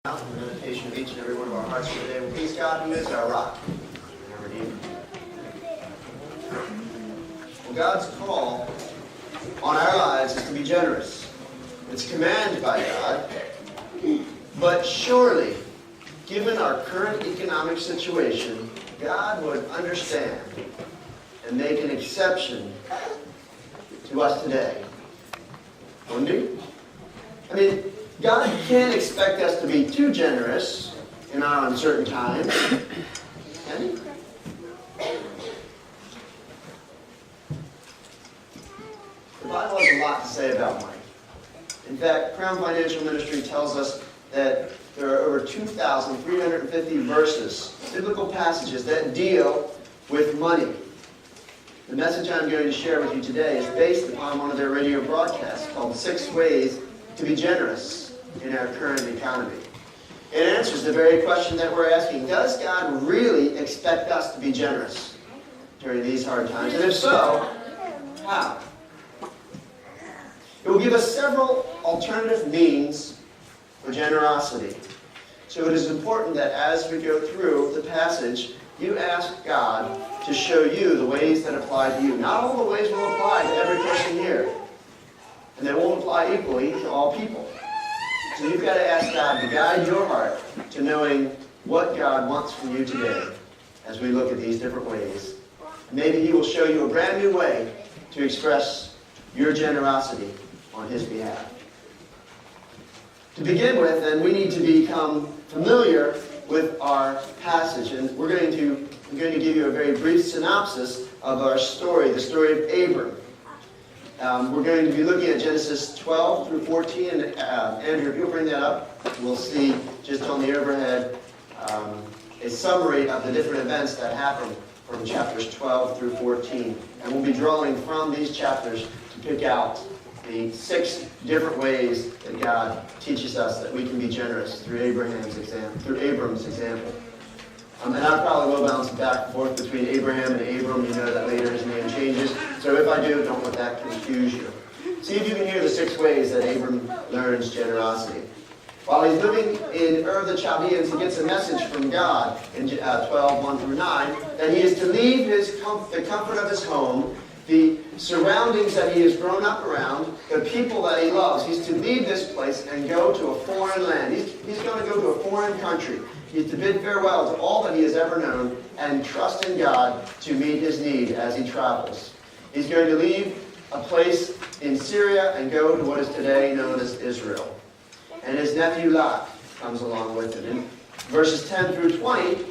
The meditation of each and every one of our hearts today. We praise God, who is our rock and our Redeemer. Well, God's call on our lives is to be generous. It's commanded by God. But surely, given our current economic situation, God would understand and make an exception to us today. Wouldn't He? I mean, God can't expect us to be too generous in our uncertain times, can He? The Bible has a lot to say about money. In fact, Crown Financial Ministry tells us that there are over 2,350 verses, biblical passages that deal with money. The message I'm going to share with you today is based upon one of their radio broadcasts called 6 Ways to be Generous in Our Current Economy. It answers the very question that we're asking. Does God really expect us to be generous during these hard times? And if so, how? It will give us several alternative means for generosity. So it is important that as we go through the passage, you ask God to show you the ways that apply to you. Not all the ways will apply to every person here. And they won't apply equally to all people. So you've got to ask God to guide your heart to knowing what God wants from you today as we look at these different ways. Maybe He will show you a brand new way to express your generosity on His behalf. To begin with, then, we need to become familiar with our passage. And I'm going to give you a very brief synopsis of our story, the story of Abram. We're going to be looking at Genesis 12 through 14. And Andrew, if you'll bring that up, we'll see just on the overhead a summary of the different events that happen from chapters 12 through 14. And we'll be drawing from these chapters to pick out the 6 different ways that God teaches us that we can be generous through Abram's example. And I probably will bounce back and forth between Abraham and Abram. You know that later his name changes. So if I do, don't let that confuse you. See if you can hear the 6 ways that Abram learns generosity. While he's living in Ur of the Chaldeans, he gets a message from God in 12, 1 through 9, that he is to leave the comfort of his home, the surroundings that he has grown up around, the people that he loves. He's to leave this place and go to a foreign land. He's going to go to a foreign country. He's to bid farewell to all that he has ever known and trust in God to meet his need as he travels. He's going to leave a place in Syria and go to what is today known as Israel. And his nephew Lot comes along with him. In verses 10 through 20,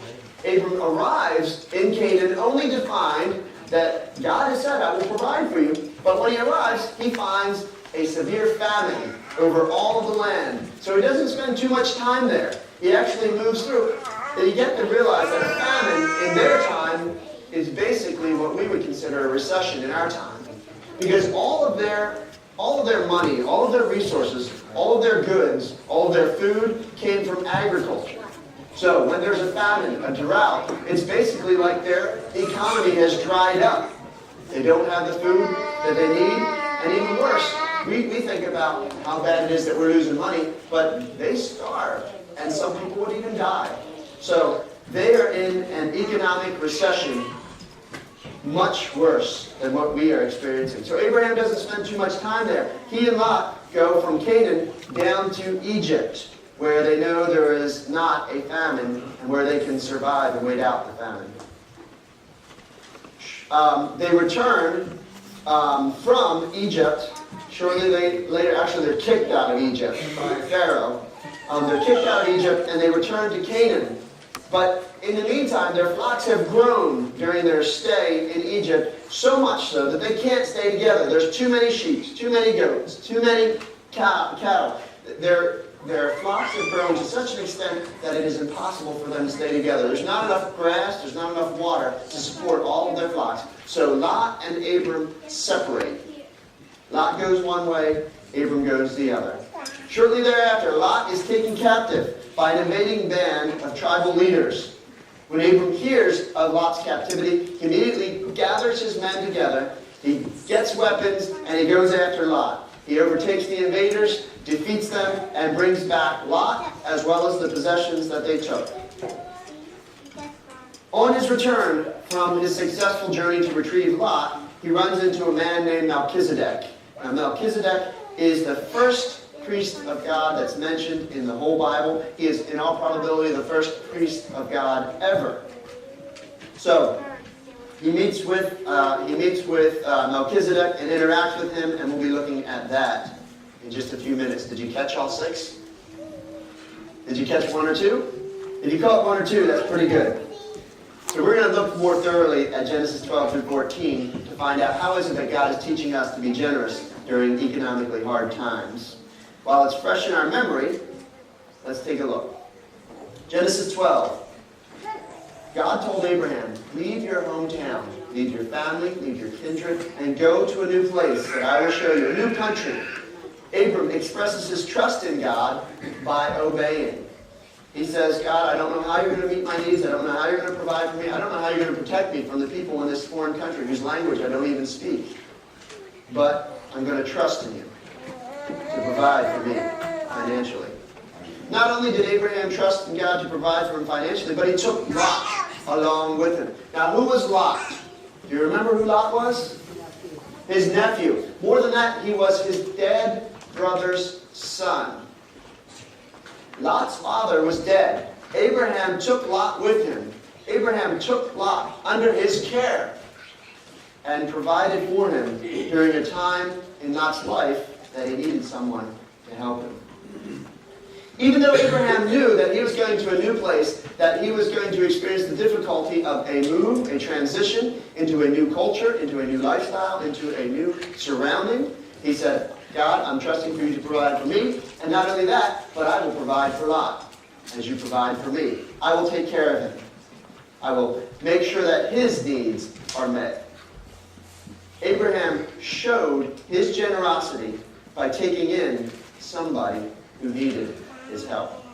Abram arrives in Canaan only to find that God has said, I will provide for you. But when he arrives, he finds a severe famine over all of the land. So he doesn't spend too much time there. He actually moves through. And you get to realize that a famine in their time is basically what we would consider a recession in our time. Because all of their money, all of their resources, all of their goods, all of their food came from agriculture. So when there's a famine, a drought, it's basically like their economy has dried up. They don't have the food that they need, and even worse, we think about how bad it is that we're losing money, but they starve, and some people would even die. So they are in an economic recession much worse than what we are experiencing. So Abraham doesn't spend too much time there. He and Lot go from Canaan down to Egypt, where they know there is not a famine and where they can survive and wait out the famine. They return from Egypt. Shortly later, actually they're kicked out of Egypt by Pharaoh. They're kicked out of Egypt and they return to Canaan. But in the meantime, their flocks have grown during their stay in Egypt, so much so that they can't stay together. There's too many sheep, too many goats, too many cattle. Their flocks have grown to such an extent that it is impossible for them to stay together. There's not enough grass, there's not enough water to support all of their flocks. So Lot and Abram separate. Lot goes one way, Abram goes the other. Shortly thereafter, Lot is taken captive by an invading band of tribal leaders. When Abram hears of Lot's captivity, he immediately gathers his men together, he gets weapons, and he goes after Lot. He overtakes the invaders, defeats them, and brings back Lot, as well as the possessions that they took. On his return from his successful journey to retrieve Lot, he runs into a man named Melchizedek. Now, Melchizedek is the first priest of God that's mentioned in the whole Bible. He is, in all probability, the first priest of God ever. So, he meets with Melchizedek and interacts with him, and we'll be looking at that in just a few minutes. Did you catch all 6? Did you catch 1 or 2? If you caught 1 or 2, that's pretty good. So we're going to look more thoroughly at Genesis 12 through 14 to find out how is it that God is teaching us to be generous during economically hard times. While it's fresh in our memory, let's take a look. Genesis 12. God told Abraham, leave your hometown, leave your family, leave your kindred, and go to a new place that I will show you, a new country. Abram expresses his trust in God by obeying. He says, God, I don't know how you're going to meet my needs. I don't know how you're going to provide for me. I don't know how you're going to protect me from the people in this foreign country whose language I don't even speak. But I'm going to trust in you to provide for me financially. Not only did Abraham trust in God to provide for him financially, but he took Lot along with him. Now, who was Lot? Do you remember who Lot was? His nephew. More than that, he was his dead brother's son. Lot's father was dead. Abraham took Lot with him. Abraham took Lot under his care and provided for him during a time in Lot's life that he needed someone to help him. Even though Abraham knew that he was going to a new place, that he was going to experience the difficulty of a move, a transition into a new culture, into a new lifestyle, into a new surrounding, he said, God, I'm trusting for you to provide for me, and not only that, but I will provide for Lot as you provide for me. I will take care of him. I will make sure that his needs are met. Abraham showed his generosity by taking in somebody who needed his help.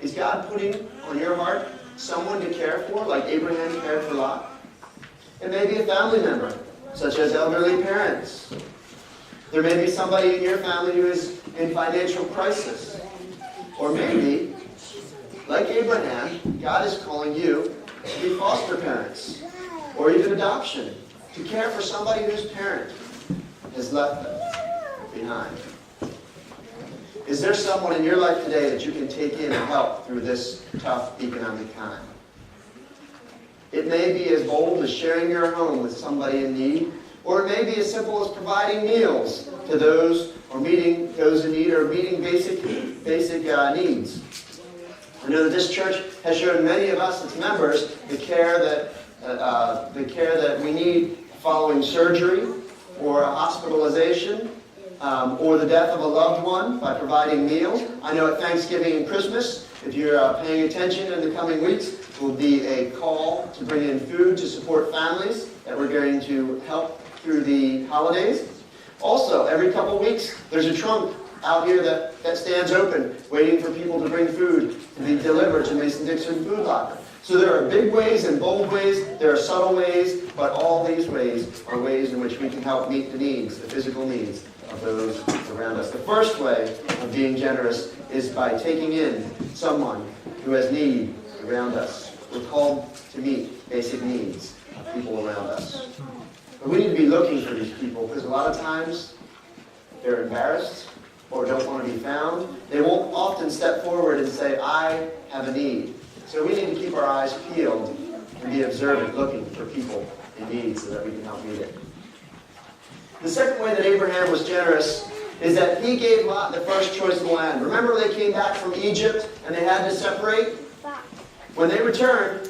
Is God putting on your heart someone to care for, like Abraham cared for Lot? It may be a family member, such as elderly parents. There may be somebody in your family who is in financial crisis. Or maybe, like Abraham, God is calling you to be foster parents, or even adoption, to care for somebody whose parent has left them behind. Is there someone in your life today that you can take in and help through this tough economic time? It may be as bold as sharing your home with somebody in need, or it may be as simple as providing meals to those, or meeting those in need, or meeting basic needs. I know that this church has shown many of us, its members, the care that we need following surgery, or a hospitalization, or the death of a loved one by providing meals. I know at Thanksgiving and Christmas, if you're paying attention in the coming weeks, will be a call to bring in food to support families that we're going to help through the holidays. Also, every couple weeks, there's a trunk out here that stands open, waiting for people to bring food to be delivered to Mason-Dixon Food Locker. So there are big ways and bold ways, there are subtle ways, but all these ways are ways in which we can help meet the needs, the physical needs of those around us. The first way of being generous is by taking in someone who has need around us. We're called to meet basic needs of people around us. But we need to be looking for these people, because a lot of times they're embarrassed or don't want to be found. They won't often step forward and say, I have a need. So we need to keep our eyes peeled and be observant, looking for people in need so that we can help meet it. The second way that Abraham was generous is that he gave Lot the first choice of land. Remember they came back from Egypt and they had to separate? When they returned,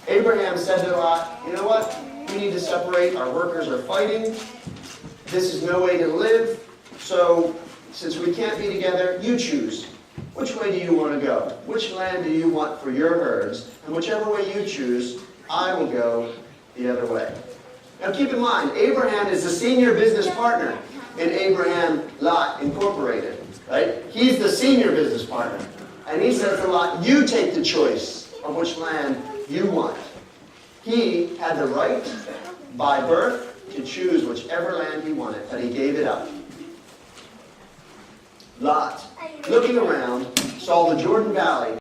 Abraham said to Lot, you know what? We need to separate. Our workers are fighting. This is no way to live. So, since we can't be together, you choose. Which way do you want to go? Which land do you want for your herds? And whichever way you choose, I will go the other way. Now keep in mind, Abraham is the senior business partner in Abraham Lot Incorporated. Right? He's the senior business partner. And he says to Lot, you take the choice of which land you want. He had the right, by birth, to choose whichever land he wanted, but he gave it up. Lot, looking around, saw the Jordan Valley